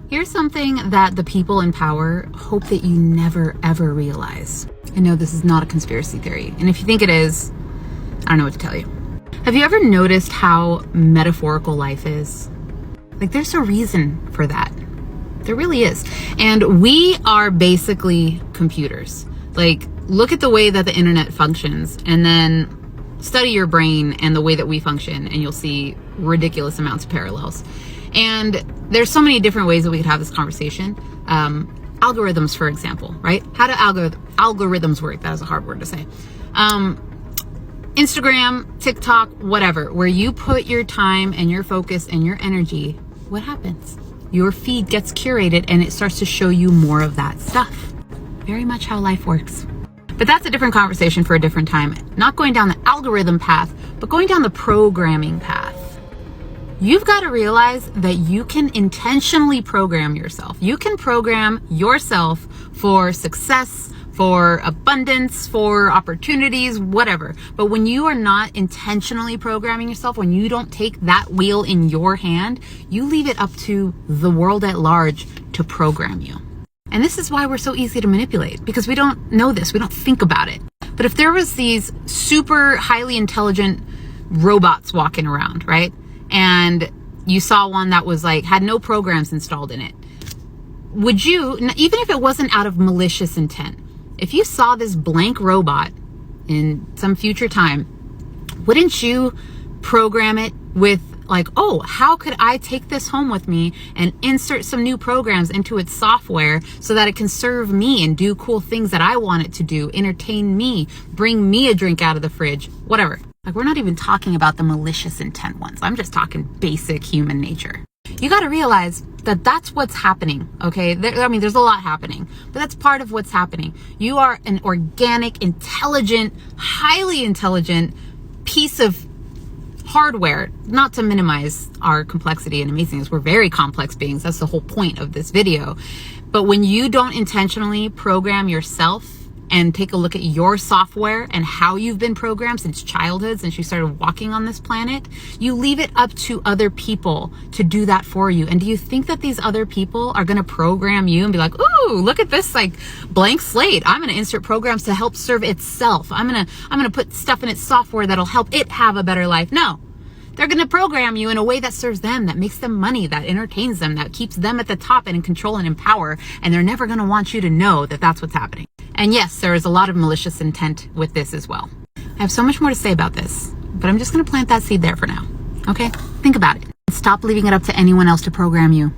Here's something that the people in power hope that you never, ever realize. I know this is not a conspiracy theory, and if you think it is, I don't know what to tell you. Have you ever noticed how metaphorical life is? Like, there's a reason for that. There really is. And we are basically computers. Like, look at the way that the internet functions, and then study your brain and the way that we function, and you'll see ridiculous amounts of parallels. And there's so many different ways that we could have this conversation. Algorithms, for example, right? How do algorithms work? That is a hard word to say. Instagram, TikTok, whatever, where you put your time and your focus and your energy, what happens? Your feed gets curated and it starts to show you more of that stuff. Very much how life works. But that's a different conversation for a different time. Not going down the algorithm path, but going down the programming path. You've got to realize that you can intentionally program yourself. You can program yourself for success, for abundance, for opportunities, whatever. But when you are not intentionally programming yourself, when you don't take that wheel in your hand, you leave it up to the world at large to program you. And this is why we're so easy to manipulate, because we don't know this, we don't think about it. But if there was these super highly intelligent robots walking around, right? And you saw one that was like, had no programs installed in it. Would you, even if it wasn't out of malicious intent, if you saw this blank robot in some future time, wouldn't you program it with like, oh, how could I take this home with me and insert some new programs into its software so that it can serve me and do cool things that I want it to do, entertain me, bring me a drink out of the fridge, whatever. Like, we're not even talking about the malicious intent ones. I'm just talking basic human nature. You got to realize that that's what's happening, okay? There's a lot happening, but that's part of what's happening. You are an organic, intelligent, highly intelligent piece of hardware, not to minimize our complexity and amazingness. We're very complex beings. That's the whole point of this video. But when you don't intentionally program yourself and take a look at your software and how you've been programmed since childhood, since you started walking on this planet, you leave it up to other people to do that for you. And do you think that these other people are going to program you and be like, ooh, look at this like blank slate. I'm going to insert programs to help serve itself. I'm going to put stuff in its software that'll help it have a better life. No. They're going to program you in a way that serves them, that makes them money, that entertains them, that keeps them at the top and in control and in power. And they're never going to want you to know that that's what's happening. And yes, there is a lot of malicious intent with this as well. I have so much more to say about this, but I'm just going to plant that seed there for now. Okay? Think about it. Stop leaving it up to anyone else to program you.